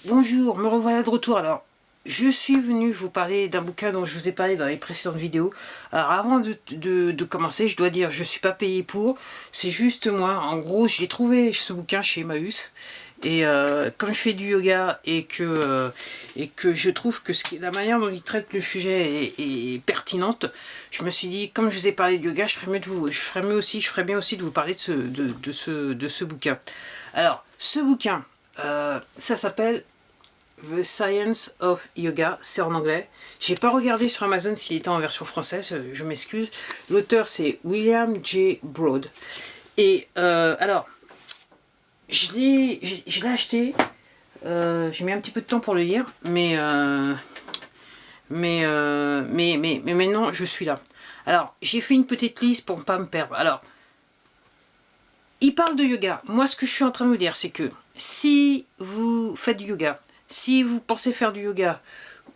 Bonjour, me revoilà de retour. Alors, je suis venu vous parler d'un bouquin dont je vous ai parlé dans les précédentes vidéos. Alors, avant de commencer, je dois dire, je ne suis pas payé pour. C'est juste moi. En gros, j'ai trouvé ce bouquin chez Emmaüs. Et comme je fais du yoga et que je trouve que la manière dont il traite le sujet est pertinente, je me suis dit, comme je vous ai parlé de yoga, je ferais bien aussi de vous parler de ce bouquin. Alors, ce bouquin, ça s'appelle The Science of Yoga, c'est en anglais. J'ai pas regardé sur Amazon s'il était en version française, je m'excuse. L'auteur c'est William J. Broad. Et alors, je l'ai acheté, j'ai mis un petit peu de temps pour le lire, mais maintenant je suis là. Alors, j'ai fait une petite liste pour ne pas me perdre. Alors, il parle de yoga. Moi, ce que je suis en train de vous dire, c'est que si vous faites du yoga, si vous pensez faire du yoga,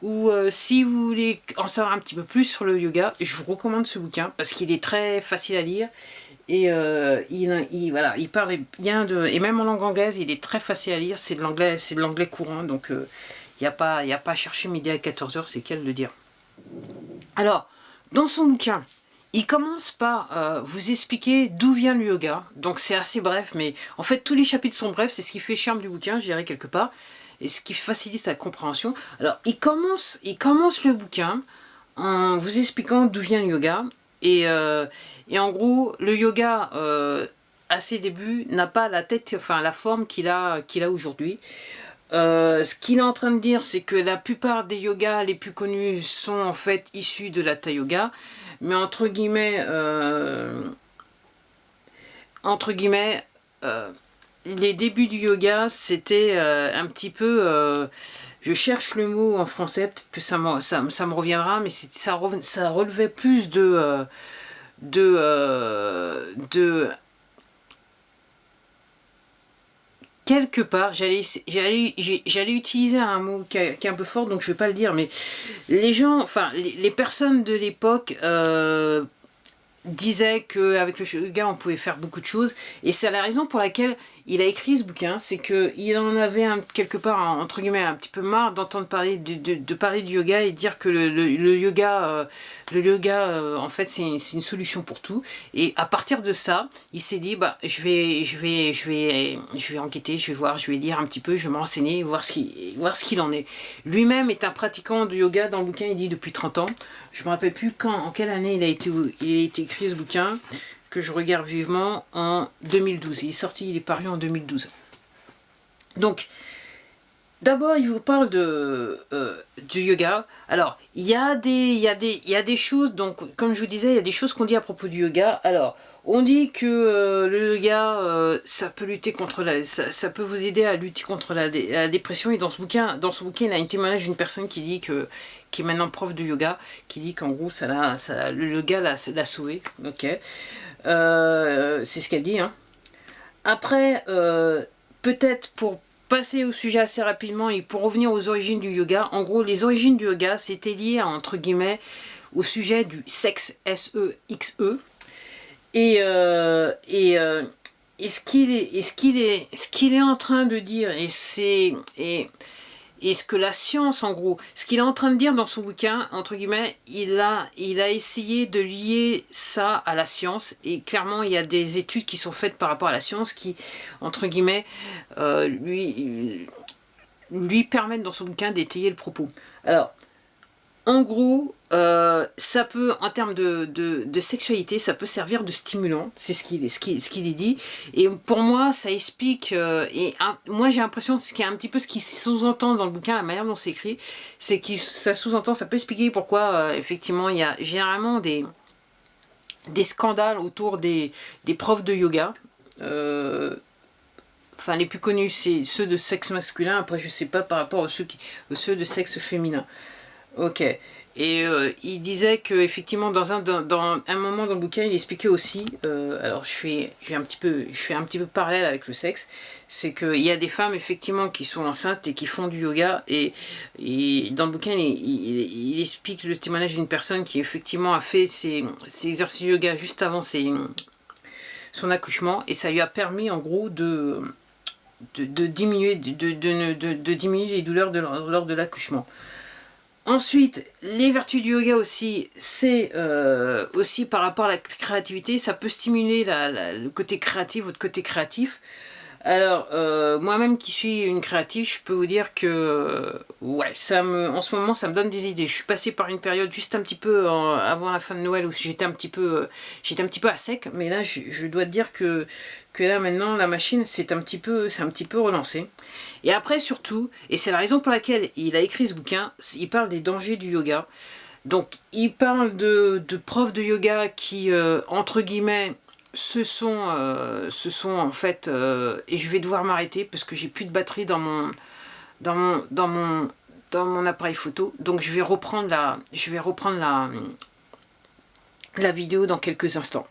ou si vous voulez en savoir un petit peu plus sur le yoga, je vous recommande ce bouquin parce qu'il est très facile à lire et voilà, il parle bien et même en langue anglaise, il est très facile à lire. C'est de l'anglais courant, donc il n'y a pas à chercher midi à 14h, c'est qu'elle le dire. Alors, dans son bouquin, il commence par vous expliquer d'où vient le yoga. Donc c'est assez bref, mais en fait tous les chapitres sont brefs, c'est ce qui fait le charme du bouquin, je dirais quelque part, et ce qui facilite sa compréhension. Alors il commence le bouquin en vous expliquant d'où vient le yoga, et en gros le yoga à ses débuts n'a pas la tête, enfin la forme qu'il a aujourd'hui. Ce qu'il est en train de dire, c'est que la plupart des yogas les plus connus sont en fait issus de l'hatha yoga, mais entre guillemets, les débuts du yoga, c'était un petit peu, je cherche le mot en français, peut-être que ça me reviendra, mais ça relevait plus de quelque part, j'allais utiliser un mot qui est un peu fort, donc je vais pas le dire, mais les gens, enfin les personnes de l'époque disait qu'avec le yoga on pouvait faire beaucoup de choses, et c'est la raison pour laquelle il a écrit ce bouquin. C'est qu'il en avait quelque part entre guillemets un petit peu marre d'entendre parler de parler du yoga et dire que le yoga en fait c'est une solution pour tout. Et à partir de ça il s'est dit bah je vais enquêter, je vais voir, je vais lire un petit peu, je vais m'enseigner, voir ce qu'il en est. Lui-même est un pratiquant de yoga. Dans le bouquin il dit depuis 30 ans. Je me rappelle plus en quelle année il a été écrit ce bouquin, que je regarde vivement, en 2012. Il est paru en 2012. Donc, d'abord, il vous parle du yoga. Alors, il y a des choses, donc, comme je vous disais, il y a des choses qu'on dit à propos du yoga. Alors, on dit que le yoga, ça peut lutter contre ça peut vous aider à lutter contre la dépression. Et dans ce bouquin, il y a un témoignage d'une personne qui dit qui est maintenant prof de yoga, qui dit qu'en gros, le yoga l'a sauvé. Ok, c'est ce qu'elle dit. Hein. Après, peut-être pour passer au sujet assez rapidement et pour revenir aux origines du yoga, en gros, les origines du yoga, c'était lié à, entre guillemets, au sujet du sexe, S-E-X-E. Et ce qu'il est en train de dire, et ce que la science, en gros, ce qu'il est en train de dire dans son bouquin, entre guillemets, il a essayé de lier ça à la science, et clairement il y a des études qui sont faites par rapport à la science qui, entre guillemets, lui permettent dans son bouquin d'étayer le propos. Alors, en gros, ça peut, en termes de sexualité, ça peut servir de stimulant, c'est ce qu'il est dit. Et pour moi, ça explique, moi j'ai l'impression, ce qui est un petit peu ce qui sous-entend dans le bouquin, la manière dont c'est écrit, c'est que ça sous-entend, ça peut expliquer pourquoi, effectivement, il y a généralement des scandales autour des profs de yoga. Enfin, les plus connus, c'est ceux de sexe masculin. Après, je sais pas par rapport à ceux de sexe féminin. Ok. Et il disait que effectivement dans un moment dans le bouquin, il expliquait aussi, alors je fais un petit peu parallèle avec le sexe, c'est qu'il y a des femmes effectivement qui sont enceintes et qui font du yoga, et dans le bouquin il explique le témoignage d'une personne qui effectivement a fait ses exercices de yoga juste avant son accouchement, et ça lui a permis en gros diminuer, de diminuer les douleurs lors de l'accouchement. Ensuite, les vertus du yoga aussi, c'est aussi par rapport à la créativité, ça peut stimuler le côté créatif, votre côté créatif. Alors, moi-même qui suis une créative, je peux vous dire que, ouais, en ce moment, ça me donne des idées. Je suis passée par une période juste un petit peu avant la fin de Noël où j'étais un petit peu à sec, mais là, je dois te dire que là, maintenant, la machine, c'est un petit peu relancé. Et après, surtout, et c'est la raison pour laquelle il a écrit ce bouquin, il parle des dangers du yoga. Donc, il parle de profs de yoga qui, entre guillemets, ce sont en fait, et je vais devoir m'arrêter parce que j'ai plus de batterie dans mon appareil photo, donc je vais reprendre la vidéo dans quelques instants.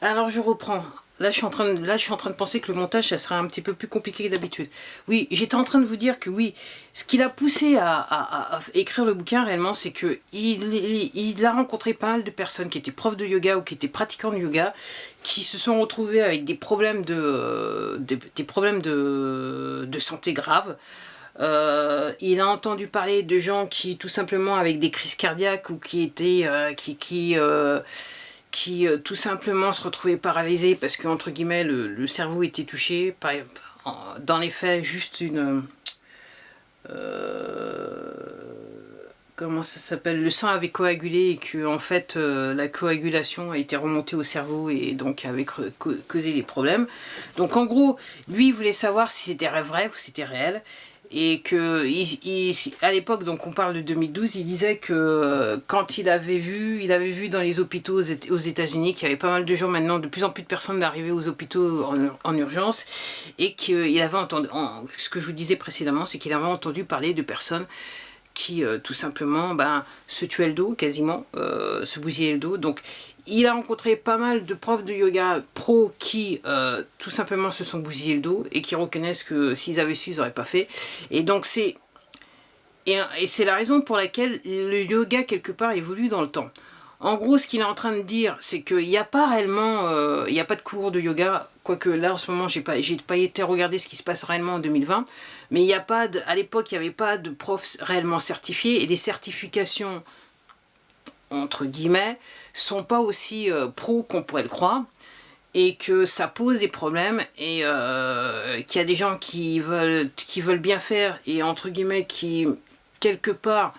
Alors je reprends. Là je suis en train de penser que le montage, ça sera un petit peu plus compliqué que d'habitude. Oui, j'étais en train de vous dire que oui, ce qui l'a poussé à écrire le bouquin réellement, c'est que il a rencontré pas mal de personnes qui étaient profs de yoga ou qui étaient pratiquants de yoga, qui se sont retrouvés avec des problèmes de santé graves. Il a entendu parler de gens qui, tout simplement, avec des crises cardiaques ou qui étaient tout simplement se retrouvaient paralysés parce que, entre guillemets, le cerveau était touché. Dans les faits, juste une... comment ça s'appelle? Le sang avait coagulé et que, en fait, la coagulation a été remontée au cerveau et donc avait causé des problèmes. Donc, en gros, lui, il voulait savoir si c'était vrai ou si c'était réel. Et que, à l'époque, donc on parle de 2012, il disait que quand il avait vu dans les hôpitaux aux États-Unis qu'il y avait pas mal de gens maintenant, de plus en plus de personnes d'arriver aux hôpitaux en urgence, et qu'il avait entendu, ce que je vous disais précédemment, c'est qu'il avait entendu parler de personnes qui tout simplement se tuaient le dos quasiment, se bousillaient le dos. Donc il a rencontré pas mal de profs de yoga pro qui tout simplement se sont bousillés le dos et qui reconnaissent que s'ils avaient su, ils n'auraient pas fait. Et donc c'est la raison pour laquelle le yoga quelque part évolue dans le temps. En gros, ce qu'il est en train de dire, c'est qu'il n'y a pas réellement, il n'y a pas de cours de yoga, quoique là en ce moment, j'ai pas été regarder ce qui se passe réellement en 2020, mais il n'y a pas à l'époque, il n'y avait pas de profs réellement certifiés, et les certifications, entre guillemets, sont pas aussi pro qu'on pourrait le croire, et que ça pose des problèmes, et qu'il y a des gens qui veulent bien faire, et entre guillemets, qui, quelque part,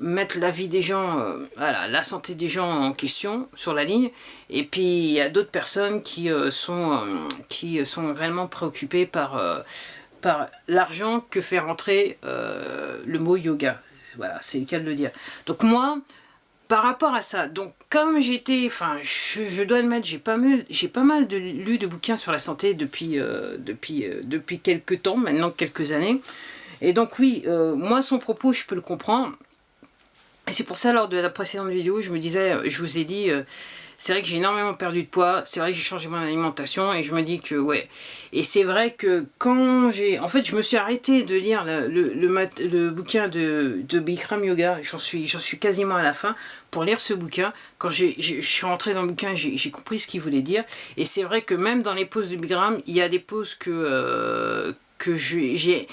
mettre la vie des gens, voilà, la santé des gens en question sur la ligne, et puis il y a d'autres personnes qui sont réellement préoccupées par l'argent que fait rentrer le mot yoga. Voilà, c'est le cas de le dire. Donc moi, par rapport à ça, donc comme je dois admettre, j'ai pas mal lu de bouquins sur la santé depuis quelques temps, maintenant quelques années, et donc oui, moi son propos, je peux le comprendre. Et c'est pour ça, lors de la précédente vidéo, je vous ai dit, c'est vrai que j'ai énormément perdu de poids, c'est vrai que j'ai changé mon alimentation, et je me dis que, ouais. Et c'est vrai que quand en fait, je me suis arrêtée de lire le bouquin de Bikram Yoga, j'en suis quasiment à la fin, pour lire ce bouquin. Quand je suis rentrée dans le bouquin, j'ai compris ce qu'il voulait dire. Et c'est vrai que même dans les poses de Bikram, il y a des poses que j'ai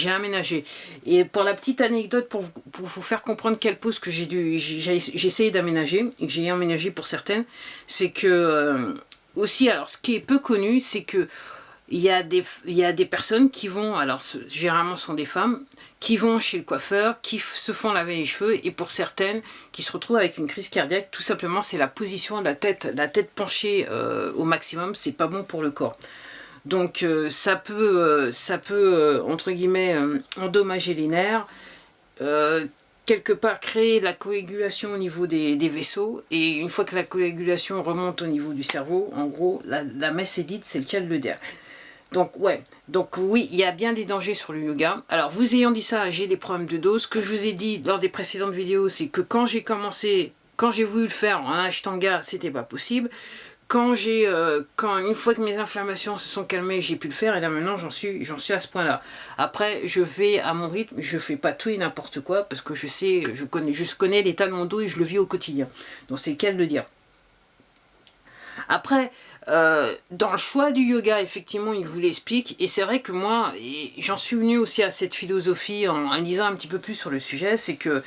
aménagé. Et pour la petite anecdote, pour vous faire comprendre quelle pose que j'ai essayé d'aménager, et que j'ai aménagé pour certaines, c'est que aussi, alors ce qui est peu connu, c'est que il y a des personnes qui vont, alors généralement ce sont des femmes, qui vont chez le coiffeur, qui se font laver les cheveux, et pour certaines, qui se retrouvent avec une crise cardiaque, tout simplement c'est la position de la tête penchée au maximum, c'est pas bon pour le corps. Donc ça peut entre guillemets, endommager les nerfs, quelque part créer la coagulation au niveau des vaisseaux, et une fois que la coagulation remonte au niveau du cerveau, en gros, la messe est dite, c'est le cas de le dire. Donc ouais, donc oui, il y a bien des dangers sur le yoga. Alors vous ayant dit ça, j'ai des problèmes de dos. Ce que je vous ai dit lors des précédentes vidéos, c'est que quand j'ai voulu le faire en Ashtanga, c'était pas possible. Quand une fois que mes inflammations se sont calmées, j'ai pu le faire, et là maintenant j'en suis à ce point-là. Après, je vais à mon rythme, je fais pas tout et n'importe quoi, parce que je connais l'état de mon dos et je le vis au quotidien. Donc c'est le cas de le dire. Après, dans le choix du yoga, effectivement, il vous l'explique, et c'est vrai que moi, j'en suis venu aussi à cette philosophie en lisant un petit peu plus sur le sujet, c'est que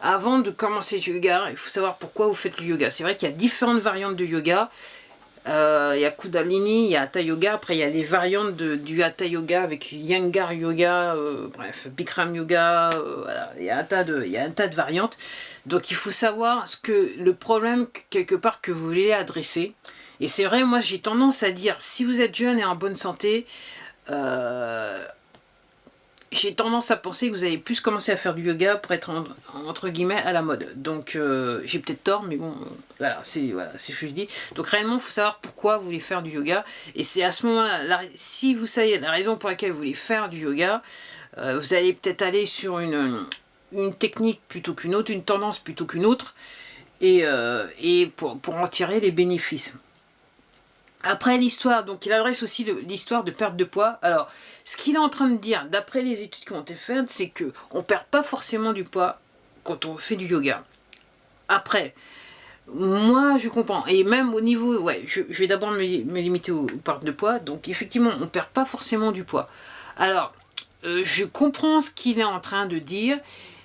avant de commencer le yoga, il faut savoir pourquoi vous faites le yoga. C'est vrai qu'il y a différentes variantes de yoga. Il y a Kundalini, il y a Hatha Yoga, après il y a des variantes du Hatha Yoga avec Iyengar Yoga, bref, Bikram Yoga, voilà, il y a un tas de variantes. Donc il faut savoir le problème quelque part que vous voulez adresser. Et c'est vrai, moi j'ai tendance à dire, si vous êtes jeune et en bonne santé, j'ai tendance à penser que vous allez plus commencer à faire du yoga pour être entre guillemets à la mode. Donc j'ai peut-être tort, mais bon, voilà, c'est ce que je dis. Donc réellement, il faut savoir pourquoi vous voulez faire du yoga. Et c'est à ce moment-là, si vous savez la raison pour laquelle vous voulez faire du yoga, vous allez peut-être aller sur une technique plutôt qu'une autre, une tendance plutôt qu'une autre, et pour en tirer les bénéfices. Après l'histoire, donc il adresse aussi l'histoire de perte de poids. Alors, ce qu'il est en train de dire, d'après les études qui ont été faites, c'est qu'on ne perd pas forcément du poids quand on fait du yoga. Après, moi je comprends, et même au niveau, ouais, je vais d'abord me limiter aux pertes de poids, donc effectivement, on ne perd pas forcément du poids. Alors, je comprends ce qu'il est en train de dire,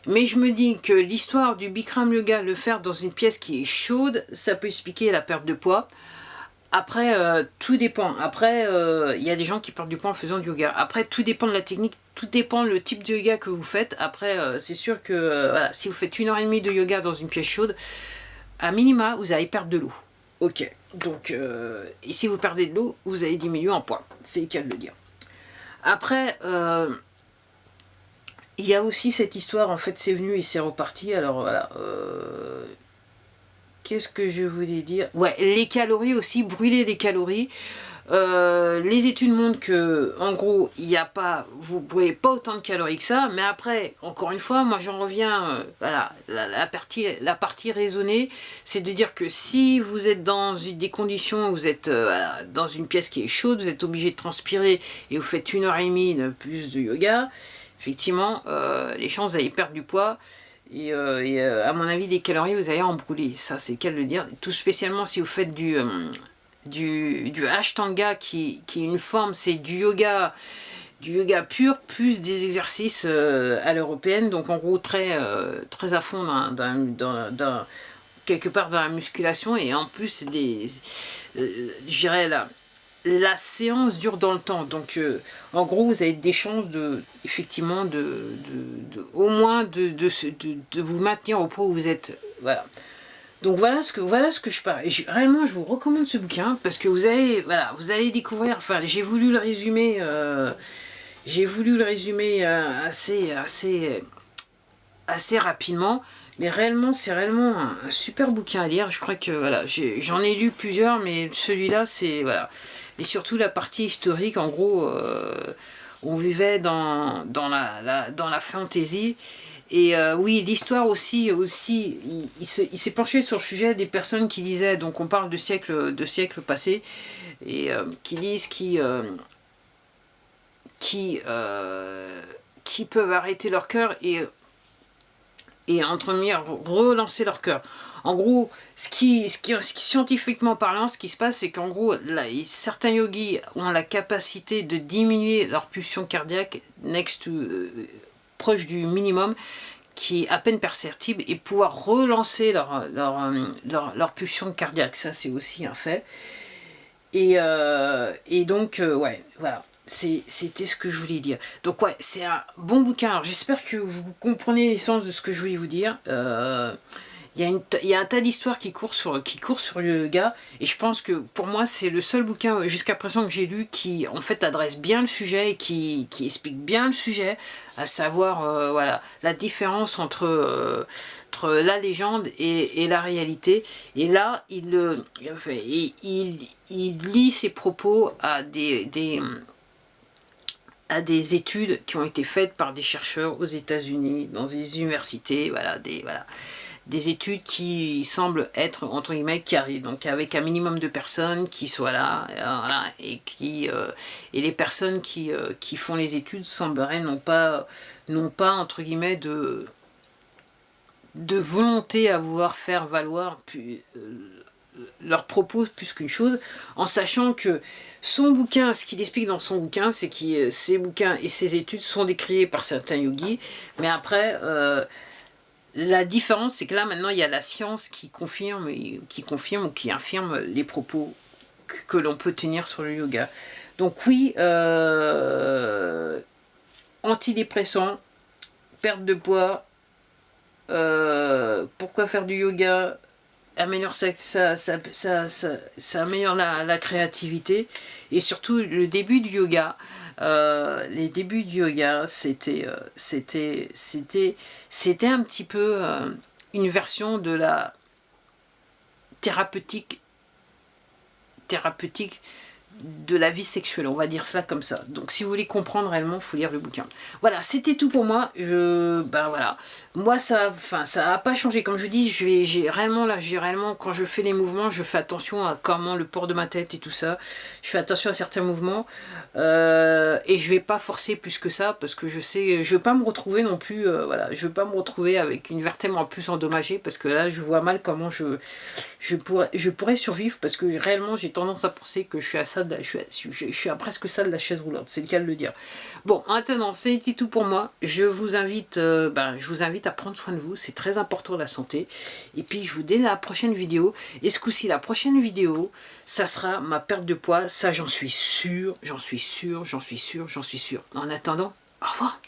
mais je me dis que l'histoire du Bikram Yoga, le faire dans une pièce qui est chaude, ça peut expliquer la perte de poids. Après, tout dépend. Après, il y a des gens qui perdent du poids en faisant du yoga. Après, tout dépend de la technique, tout dépend le type de yoga que vous faites. Après, c'est sûr que voilà, si vous faites 1h30 de yoga dans une pièce chaude, à minima, vous allez perdre de l'eau. Ok. Donc, et si vous perdez de l'eau, vous allez diminuer en poids. C'est le cas de le dire. Après, il y a aussi cette histoire, en fait, c'est venu et c'est reparti. Alors voilà. Qu'est-ce que je voulais dire? Ouais, les calories aussi, brûler des calories. Les études montrent que, en gros, il n'y a pas, vous ne brûlez pas autant de calories que ça, mais après, encore une fois, moi j'en reviens, voilà, la partie raisonnée, c'est de dire que si vous êtes dans des conditions, vous êtes voilà, dans une pièce qui est chaude, vous êtes obligé de transpirer et vous faites 1h30 de plus de yoga, effectivement, les chances d'aller perdre du poids. Et à mon avis, des calories, vous allez en brûler. Ça, c'est le cas de le dire. Tout spécialement si vous faites du Ashtanga, qui est une forme, c'est du yoga pur, plus des exercices à l'européenne. Donc, en gros, très à fond quelque part dans la musculation. Et en plus, je dirais la séance dure dans le temps, donc en gros vous avez des chances effectivement au moins de vous maintenir au point où vous êtes, voilà. Donc voilà ce que je parle. Et réellement je vous recommande ce bouquin parce que vous allez découvrir, enfin j'ai voulu le résumer assez rapidement, mais réellement c'est réellement un super bouquin à lire. Je crois que voilà, j'en ai lu plusieurs, mais celui-là c'est voilà. Et surtout la partie historique, en gros, on vivait dans la fantaisie. Et oui, l'histoire aussi il s'est penché sur le sujet des personnes qui disaient, donc on parle de siècles passés, et qui disent qui peuvent arrêter leur cœur et entretenir, relancer leur cœur. En gros, scientifiquement parlant, ce qui se passe, c'est qu'en gros, certains yogis ont la capacité de diminuer leur pulsion cardiaque proche du minimum, qui est à peine perceptible, et pouvoir relancer leur pulsion cardiaque. Ça, c'est aussi un fait. Et donc, ouais, voilà. C'était ce que je voulais dire. Donc ouais, c'est un bon bouquin. Alors j'espère que vous comprenez l'essence de ce que je voulais vous dire. Il y a un tas d'histoires qui courent sur le yoga, et je pense que pour moi c'est le seul bouquin jusqu'à présent que j'ai lu qui en fait adresse bien le sujet et qui explique bien le sujet, à savoir voilà, la différence entre la légende et la réalité. Et là il lie ses propos à des études qui ont été faites par des chercheurs aux États-Unis, dans des universités, des études qui semblent être, entre guillemets, carrées, donc avec un minimum de personnes qui soient là, voilà, et les personnes qui font les études sembleraient n'ont pas, entre guillemets, de volonté à vouloir faire valoir leurs propos plus qu'une chose, en sachant que son bouquin, ce qu'il explique dans son bouquin, c'est que ses bouquins et ses études sont décriés par certains yogis, mais après, la différence, c'est que là, maintenant, il y a la science qui confirme ou qui infirme les propos que l'on peut tenir sur le yoga. Donc oui, antidépressant, perte de poids, pourquoi faire du yoga, améliore ça améliore la créativité, et surtout le début du yoga. Les débuts du yoga, c'était un petit peu une version de la thérapeutique de la vie sexuelle, on va dire cela comme ça. Donc si vous voulez comprendre réellement, il faut lire le bouquin. Voilà, c'était tout pour moi. Ben voilà. Moi, ça a pas changé. Comme je dis, j'ai réellement, quand je fais les mouvements, je fais attention à comment le port de ma tête et tout ça. Je fais attention à certains mouvements. Et je vais pas forcer plus que ça, parce que je sais, je veux pas me retrouver non plus, voilà, je veux pas me retrouver avec une vertèbre en plus endommagée, parce que là, je vois mal comment je pourrais survivre, parce que réellement, j'ai tendance à penser que je suis à ça, je suis à presque ça de la chaise roulante, c'est le cas de le dire. Bon, maintenant, c'était tout pour moi. Je vous invite à prendre soin de vous, c'est très important la santé. Et puis, je vous dis à la prochaine vidéo. Et ce coup-ci, la prochaine vidéo, ça sera ma perte de poids. Ça, j'en suis sûr, j'en suis sûr. En attendant, au revoir.